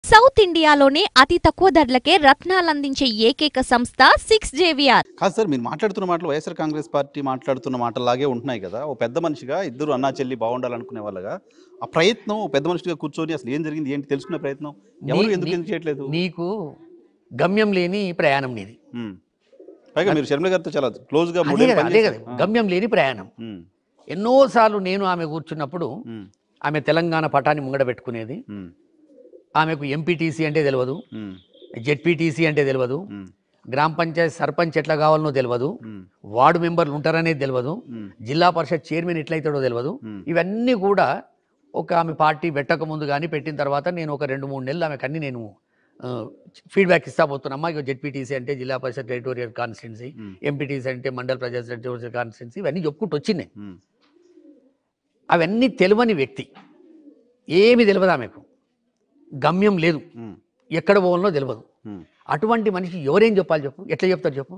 South ఇండియాలోనే అతి తక్కువ ధరలకే రత్నాలందించే ఏకైక సంస్థ 6JVR. కాదు సార్, మీరు మాట్లాడుతున్న మాటలు వైఎస్ఆర్ కాంగ్రెస్ పార్టీ మాట్లాడుతున్న మాటలాగే ఉంటున్నాయి కదా. ఓ పెద్ద మనిషిగా ఇద్దరు అన్నా చెల్లి బాగుండాలనుకునే వాళ్ళగా ఆ ప్రయత్నం ఓ పెద్ద మనిషిగా కూర్చొని అసలు ఏం జరిగింది ఏంటి తెలుసుకునే ప్రయత్నం ఎవరు ఎందుకు చేయట్లేదు? నీకు గమ్యం లేని ప్రయాణం నీది. పైగా మీరు షర్మిల గారితో చాలా క్లోజ్గా అదే కదా గమ్యం లేని ప్రయాణం. ఎన్నోసార్లు నేను ఆమె కూర్చున్నప్పుడు ఆమె తెలంగాణ పటాన్ని ముంగడ పెట్టుకునేది. ఆమెకు ఎంపీటీసీ అంటే తెలియదు, జెడ్పీటీసీ అంటే తెలియదు, గ్రామ పంచాయతీ సర్పంచ్ ఎట్లా కావాలనో తెలియదు, వార్డు మెంబర్లు ఉంటారనేది తెలియదు, జిల్లా పరిషత్ చైర్మన్ ఎట్లయితాడో తెలియదు. ఇవన్నీ కూడా ఒక ఆమె పార్టీ పెట్టక ముందు కానీ పెట్టిన తర్వాత నేను ఒక 2-3 నెలలు ఆమెకు అన్ని నేను ఫీడ్బ్యాక్ ఇస్తా పోతున్నామ్మా. ఇక జెడ్పీటీసీ అంటే జిల్లా పరిషత్ టెరిటోరియల్ కాన్స్టిట్యున్సీ, ఎంపీటీసీ అంటే మండల ప్రజా టెరిటోరియల్ కాన్స్టిట్యున్సీ, ఇవన్నీ చెప్పుకుంటూ వచ్చినాయి. అవన్నీ తెలియని వ్యక్తి, ఏమి తెలియదు, ఆమెకు గమ్యం లేదు, ఎక్కడ పోవాలనో తెలియదు. అటువంటి మనిషి ఎవరేం చెప్పాలి చెప్పు, ఎట్లా చెప్తారు చెప్పు?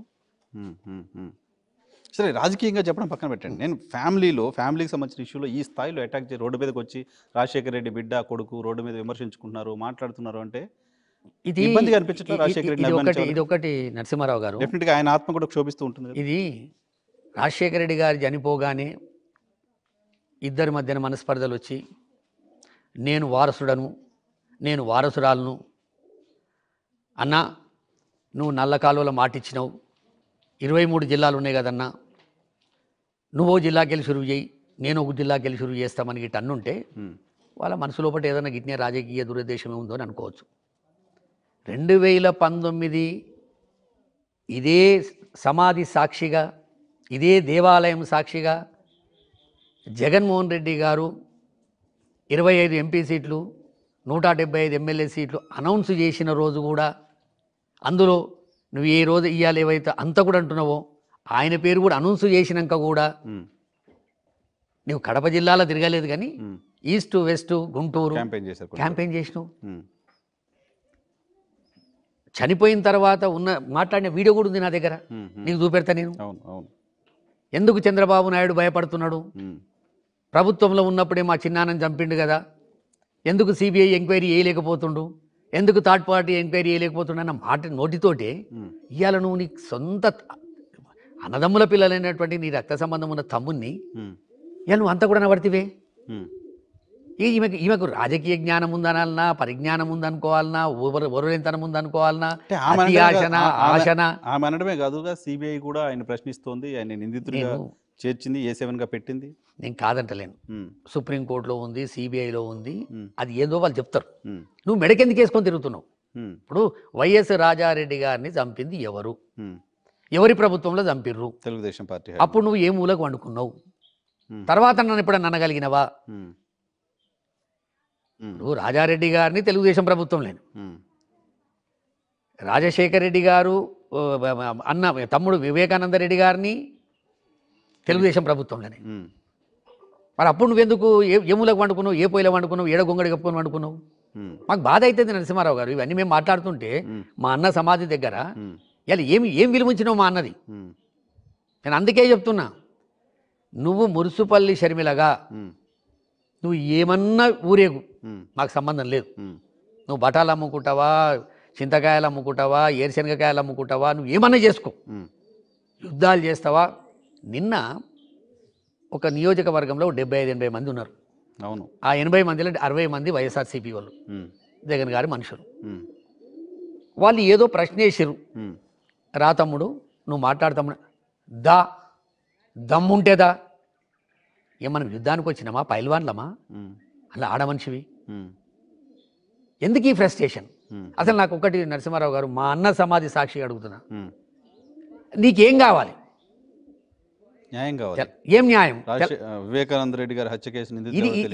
సరే, రాజకీయంగా చెప్పడం పక్కన పెట్టండి. నేను ఫ్యామిలీకి సంబంధించిన ఇష్యూలో ఈ స్థాయిలో అటాక్ చేసి రోడ్డు మీదకి వచ్చి రాజశేఖర రెడ్డి బిడ్డ కొడుకు రోడ్డు మీద విమర్శించుకుంటున్నారు, మాట్లాడుతున్నారు అంటే ఇది ఇబ్బందిగా అనిపించట్లేదు రాజశేఖర రెడ్డి? ఇది ఒకటి నరసింహారావు గారు, డెఫినెట్గా ఆయన ఆత్మ కూడా క్షోభిస్తూ ఉంటుంది. ఇది రాజశేఖర రెడ్డి గారు చనిపోగానే ఇద్దరి మధ్యన మనస్పర్ధలు వచ్చి నేను వారసుడను, నేను వారసురాలను, అన్నా నువ్వు నల్ల కాలువలో మాటిచ్చినావు, 23 జిల్లాలు ఉన్నాయి కదన్నా, నువ్వో జిల్లాకి వెళ్ళి షురువు చేయి, నేను ఒక జిల్లాకి వెళ్ళి షురువు చేస్తామని గిట్ట అన్నుంటే వాళ్ళ మనసు లోపల ఏదైనా గిట్నే రాజకీయ దురుద్దేశమే ఉందో అని అనుకోవచ్చు. 2019 ఇదే సమాధి సాక్షిగా, ఇదే దేవాలయం సాక్షిగా జగన్మోహన్ రెడ్డి గారు 25 ఎంపీ సీట్లు 175 ఎమ్మెల్యే సీట్లు అనౌన్స్ చేసిన రోజు కూడా, అందులో నువ్వు ఏ రోజు ఇవ్వాలి ఏవైతే అంత కూడా అంటున్నావో ఆయన పేరు కూడా అనౌన్స్ చేసినాక కూడా నువ్వు కడప జిల్లాలో తిరగలేదు, కానీ ఈస్ట్ వెస్ట్ గుంటూరు క్యాంపెయిన్ చేసినావు. చనిపోయిన తర్వాత మాట్లాడిన వీడియో కూడా ఉంది నా దగ్గర, నీకు చూపెడతా నేను. ఎందుకు చంద్రబాబు నాయుడు భయపడుతున్నాడు? ప్రభుత్వంలో ఉన్నప్పుడే మా చిన్నాన్నని చంపిండు కదా, ఎందుకు సిబిఐ ఎంక్వైరీ చేయలేకపోతుండు, ఎందుకు థర్డ్ పార్టీ ఎంక్వైరీ చేయలేకపోతుండు అన్న మాట నోటితోటే ఇవాళ నువ్వు నీ సొంత అన్నదమ్ముల పిల్లలైనటువంటి నీ రక్త సంబంధం ఉన్న తమ్ముణ్ణి ఇవాళ నువ్వు అంతా కూడా నవర్తివే. ఈమెకు రాజకీయ జ్ఞానం ఉందనాలన్నా, పరిజ్ఞానం ఉందనుకోవాలన్నా, ఒరలేంతనం ఉందనుకోవాలన్నా, ఆశన ఆమె అనడమే కాదుగా సిబిఐ కూడా ఆయన ప్రశ్నిస్తోంది, ఆయన నిందితుడిగా చేర్చింది, A7గా పెట్టింది. నేను కాదంటలేను, సుప్రీంకోర్టులో ఉంది, సిబిఐలో ఉంది, అది ఏదో వాళ్ళు చెప్తారు. నువ్వు మెడకెందుకు వేసుకొని తిరుగుతున్నావు? ఇప్పుడు వైఎస్ రాజారెడ్డి గారిని చంపింది ఎవరు, ఎవరి ప్రభుత్వంలో చంపిర్రు? తెలుగుదేశం పార్టీ. అప్పుడు నువ్వు ఏ మూలకు వండుకున్నావు? తర్వాత నన్ను ఎప్పుడన్నా అనగలిగినవా? నువ్వు రాజారెడ్డి గారిని తెలుగుదేశం ప్రభుత్వం లేను, రాజశేఖర రెడ్డి గారు అన్న తమ్ముడు వివేకానంద రెడ్డి గారిని తెలుగుదేశం ప్రభుత్వంలోనే. మరి అప్పుడు నువ్వెందుకు ఏ మూలకు వండుకున్నావు, ఏ పొయ్యిలో వండుకున్నావు, ఏడ గొంగడి కప్పుకొని వండుకున్నావు? మాకు బాధ అవుతుంది నరసింహారావు గారు, ఇవన్నీ మేము మాట్లాడుతుంటే మా అన్న సమాధి దగ్గర ఇలా ఏం విలువించినావు మా అన్నది. నేను అందుకే చెప్తున్నా, నువ్వు మురుసుపల్లి షర్మిలగా నువ్వు ఏమన్నా ఊరేగు, మాకు సంబంధం లేదు. నువ్వు బఠాలు అమ్ముకుంటావా, చింతకాయలు అమ్ముకుంటావా, ఏరుశనగకాయలు అమ్ముకుంటావా, నువ్వు ఏమన్నా చేసుకో, యుద్ధాలు చేస్తావా. నిన్న ఒక నియోజకవర్గంలో 75-80 మంది ఉన్నారు. అవును, ఆ 80 మందిలో 60 మంది వైఎస్ఆర్సీపీ వాళ్ళు, జగన్ గారి మనుషులు. వాళ్ళు ఏదో ప్రశ్న వేసారు, రా తమ్ముడు నువ్వు మాట్లాడతాము, దమ్ముంటేదా, ఏమన్నా యుద్ధానికి వచ్చినామా, పైల్వాన్లమా, అలా ఆడ మనిషివి, ఎందుకు ఈ ఫ్రస్ట్రేషన్? అసలు నాకు ఒకటి నరసింహారావు గారు, మా అన్న సమాధి సాక్షిగా అడుగుతున్నా, నీకేం కావాలి? న్యాయం కావాలి. ఏం న్యాయం? వివేకానంద రెడ్డి గారి హత్య కేసు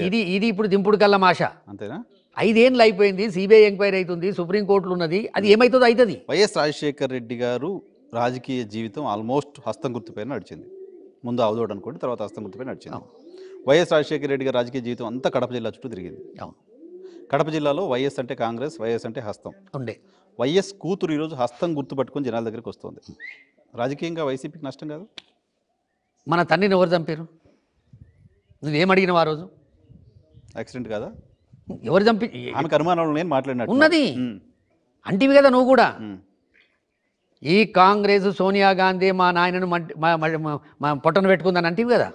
ఇది ఇప్పుడు దింపుడు కల్లా మాష. అంతేనా? 5 ఏళ్ళు అయిపోయింది, సిబిఐ ఎంక్వైరీ అవుతుంది, సుప్రీంకోర్టులు ఉన్నది, అది ఏమవుతుందో అవుతుంది. వైఎస్ రాజశేఖర రెడ్డి గారు రాజకీయ జీవితం ఆల్మోస్ట్ హస్తం గుర్తుపైన నడిచింది. ముందు అవధోడు అనుకోండి, తర్వాత హస్తం గుర్తుపై నడిచింది. వైఎస్ రాజశేఖర రెడ్డి గారి రాజకీయ జీవితం అంతా కడప జిల్లా చుట్టూ తిరిగింది. కడప జిల్లాలో వైఎస్ అంటే కాంగ్రెస్, వైఎస్ అంటే హస్తం ఉండే. వైఎస్ కూతురు ఈరోజు హస్తం గుర్తుపట్టుకొని జనాల దగ్గరికి వస్తుంది. రాజకీయంగా వైసీపీకి నష్టం కాదు? మన తండ్రిని ఎవరు చంపారు? నువ్వేం అడిగినావు ఆ రోజు? యాక్సిడెంట్ కాదా? ఎవరు చంపి ఆమెకు అనుమానాలు నేను మాట్లాడినట్టు ఉన్నది అంటివి కదా నువ్వు కూడా. ఈ కాంగ్రెస్ సోనియా గాంధీ మా నాయనను మా పొట్టను పెట్టుకుందని అంటివి కదా.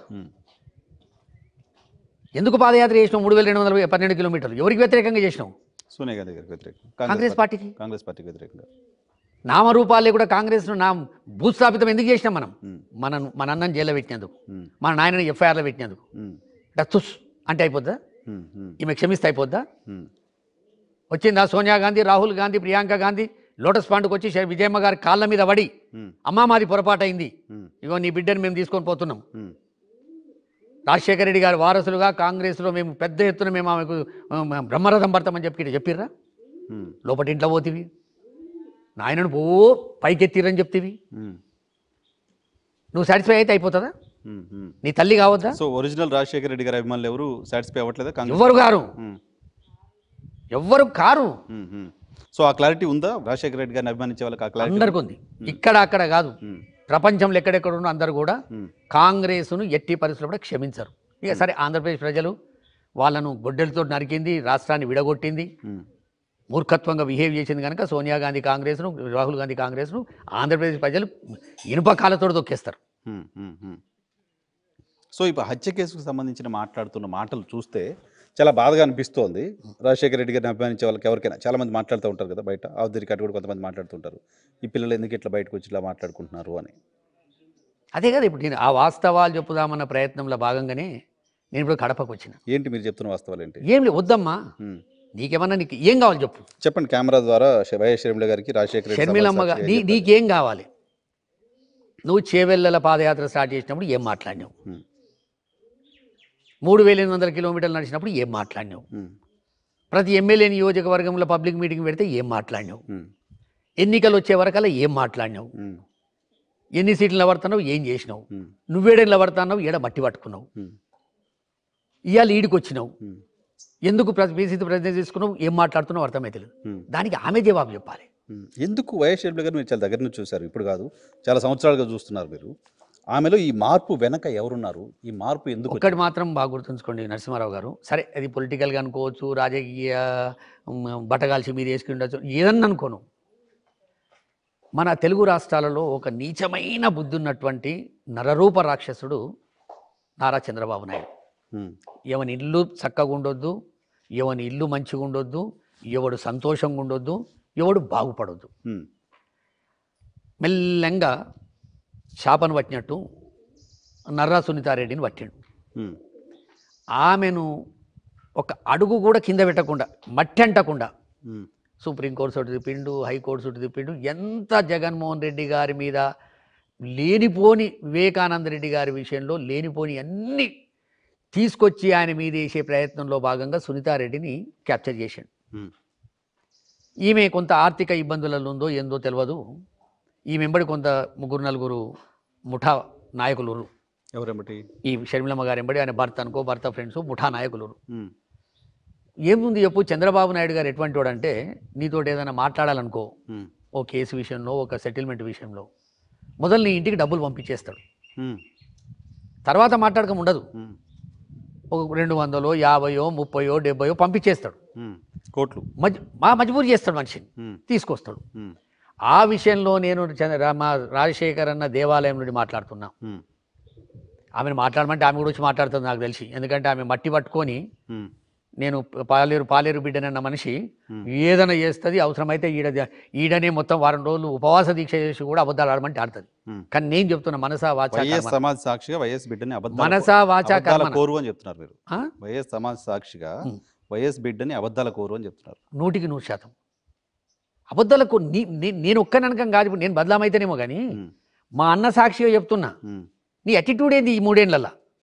ఎందుకు పాదయాత్ర చేసినావు 3212 కిలోమీటర్లు? ఎవరికి వ్యతిరేకంగా చేసినావు? సోనియా గాంధీ గారికి వ్యతిరేకంగా, కాంగ్రెస్ పార్టీకి. కాంగ్రెస్ పార్టీకి వ్యతిరేకంగా నామరూపాలే కూడా కాంగ్రెస్ను భూస్థాపితం ఎందుకు చేసినాం మనం? మన అన్నని జైల్లో పెట్టినందుకు, మన నాయనని ఎఫ్ఐఆర్లో పెట్టినందుకు. తుస్ అంటే అయిపోద్దా? ఈమె క్షమిస్తే అయిపోద్దా? వచ్చిందా సోనియా గాంధీ, రాహుల్ గాంధీ, ప్రియాంక గాంధీ లోటస్ పాండ్కి వచ్చి విజయమ్మ గారి కాళ్ళ మీద పడి అమ్మా మాది పొరపాటు అయింది, ఇగో నీ బిడ్డను మేము తీసుకొని పోతున్నాం, రాజశేఖర రెడ్డి గారి వారసులుగా కాంగ్రెస్లో మేము పెద్ద ఎత్తున మేము ఆమెకు బ్రహ్మరథం పడతామని చెప్పిర్రా? లోపటి ఇంట్లో పోతివి, నాయనను పైకెత్తిరని చెప్తివి. నువ్వు సాటిస్ఫై అయితే అయిపోతుందా? నీ తల్లి కావద్దా? సో ఒరిజినల్ రాజశేఖర రెడ్డి గారి అభిమానులు ఎవరు సాటిస్ఫై అవ్వట్లేదా? ఎవ్వరు కారు. సో ఆ క్లారిటీ ఉందా? రాజశేఖర రెడ్డి గారిని అభిమానించే వాళ్ళకి ఆ క్లారిటీ అందరికి ఉంది. ఇక్కడ అక్కడ కాదు, ప్రపంచంలో ఎక్కడెక్కడ ఉన్న అందరు కూడా కాంగ్రెస్ను ఎట్టి పరిస్థితుల్లో కూడా క్షమించరు. ఇక సరే, ఆంధ్రప్రదేశ్ ప్రజలు వాళ్ళను గొడ్డలతో నరికింది, రాష్ట్రాన్ని విడగొట్టింది, మూర్ఖత్వంగా బిహేవ్ చేసింది కనుక సోనియా గాంధీ కాంగ్రెస్ను, రాహుల్ గాంధీ కాంగ్రెస్ను ఆంధ్రప్రదేశ్ ప్రజలు ఇనుప కాళ్ళతో దొక్కేస్తారు. సో ఇప్పుడు హత్య కేసుకు సంబంధించిన మాట్లాడుతున్న మాటలు చూస్తే చాలా బాధగా అనిపిస్తోంది. రాజశేఖర రెడ్డి గారిని అభిమానించే వాళ్ళకి ఎవరికైనా చాలామంది మాట్లాడుతూ ఉంటారు కదా, బయట ఆఫ్ ది రికార్డ్ కూడా కొంతమంది మాట్లాడుతుంటారు, ఈ పిల్లలు ఎందుకు ఇట్లా బయటకు వచ్చి ఇట్లా మాట్లాడుకుంటున్నారు అని. అదే కదా ఇప్పుడు నేను ఆ వాస్తవాలు చెప్పుదామన్న ప్రయత్నంలో భాగంగానే నేను ఇప్పుడు కడపకు వచ్చిన. ఏంటి మీరు చెప్తున్న వాస్తవాలు ఏంటి? ఏం లేదు, వద్దమ్మా, నీకేమన్నా నీకు ఏం కావాలి చెప్పు. చెప్పండి. కెమెరా ద్వారా వైఎస్ షర్మిల గారికి రాజశేఖర రెడ్డి షర్మిలమ్మ నీకేం కావాలి? నువ్వు చేవెళ్ళల పాదయాత్ర స్టార్ట్ చేసినప్పుడు ఏం మాట్లాడినావు? 3800 కిలోమీటర్లు నడిచినప్పుడు ఏం మాట్లాడినావు? ప్రతి ఎమ్మెల్యే నియోజకవర్గంలో పబ్లిక్ మీటింగ్ పెడితే ఏం మాట్లాడినావు? ఎన్నికలు వచ్చే వరకల్లా ఏం మాట్లాడినావు? ఎన్ని సీట్లు నిలబడుతున్నావు? ఏం చేసినావు? నువ్వేడ నిలబడుతున్నావు? ఏడ మట్టి పట్టుకున్నావు? ఇవాళ ఈడికి వచ్చినావు, ఎందుకు పీసీసీ ప్రతినిధి తీసుకున్నావు? ఏం మాట్లాడుతున్నావు అర్థమైతే లేదు. దానికి ఆమె జవాబు చెప్పాలి. ఎందుకు వైఎస్ షర్మిల గారు మీరు చాలా దగ్గర నుంచి చూశారు, ఇప్పుడు కాదు చాలా సంవత్సరాలుగా చూస్తున్నారు మీరు, ఆమెలో ఈ మార్పు వెనక ఎవరున్నారు? ఈ మార్పు ఎందుకు? ఒక్కటి మాత్రం బాగా గుర్తుంచుకోండి నరసింహారావు గారు, సరే అది పొలిటికల్గా అనుకోవచ్చు, రాజకీయ బట్టగాల్చి మీరు వేసుకుని ఉండొచ్చు, ఏదన్నా అనుకోను, మన తెలుగు రాష్ట్రాలలో ఒక నీచమైన బుద్ధి ఉన్నటువంటి నరరూప రాక్షసుడు నారా చంద్రబాబు నాయుడు. ఎవని ఇల్లు చక్కగా ఉండొద్దు, ఎవని ఇల్లు మంచిగా ఉండొద్దు, ఎవడు సంతోషంగా ఉండొద్దు, ఎవడు బాగుపడొద్దు. మెల్లంగా శాపను పట్టినట్టు నర్రా సునీతారెడ్డిని పట్టిండు. ఆమెను ఒక అడుగు కూడా కింద పెట్టకుండా, మట్టి అంటకుండా సుప్రీంకోర్టు చుట్టూ తిప్పిండు, హైకోర్టు చుట్టూ తిప్పిండు. ఎంత జగన్మోహన్ రెడ్డి గారి మీద లేనిపోని, వివేకానంద రెడ్డి గారి విషయంలో లేనిపోని అన్నీ తీసుకొచ్చి ఆయన మీద వేసే ప్రయత్నంలో భాగంగా సునీతారెడ్డిని క్యాప్చర్ చేశాడు. ఈమె కొంత ఆర్థిక ఇబ్బందులలో ఉందో ఏందో తెలియదు, ఈ వెంబడి కొంత 3-4 ముఠా నాయకులు ఎవరెంబటి, ఈ షర్మిలమ్మ గారు వెంబడి ఆయన భర్త అనుకో, భర్త ఫ్రెండ్స్ ముఠా నాయకులు. ఏముంది చెప్పు, చంద్రబాబు నాయుడు గారు ఎటువంటి వాడు అంటే, నీతోటి ఏదైనా మాట్లాడాలనుకో, ఓ కేసు విషయంలో, ఒక సెటిల్మెంట్ విషయంలో, మొదలు నీ ఇంటికి డబ్బులు పంపించేస్తాడు, తర్వాత మాట్లాడకం ఉండదు. ఒక 200, 50, 30, 70 పంపించేస్తాడు, కోట్లు మజ్బూర్ చేస్తాడు, మనిషిని తీసుకొస్తాడు. ఆ విషయంలో నేను మా రాజశేఖర్ అన్న దేవాలయం నుండి మాట్లాడుతున్నా. ఆమెను మాట్లాడమంటే ఆమె కూడా వచ్చి మాట్లాడుతుంది నాకు తెలిసి, ఎందుకంటే ఆమె మట్టి పట్టుకొని నేను పాలేరు బిడ్డనన్న మనిషి ఏదైనా చేస్తుంది, అవసరమైతే ఈడనే మొత్తం వారం రోజులు ఉపవాస దీక్ష చేసి కూడా అబద్ధాలు ఆడమంటే ఆడుతుంది. కానీ నేను చెప్తున్నా మనసా వాచా సమాజ్ సాక్షిగా వైఎస్ బిడ్డని మనసా వాచా కోరు అని చెప్తున్నారు మీరు. వైఎస్ సమాజ్ సాక్షిగా వైఎస్ బిడ్డని అబద్ధాల కోరు అని చెప్తున్నారు. 100% అబద్ధాలకు నేను ఒక్కననకం కాదు, నేను బదలామైతేనేమో కానీ మా అన్న సాక్షిగా చెప్తున్నా. నీ అటిట్యూడ్ ఏంది ఈ 3 ఏళ్లలో?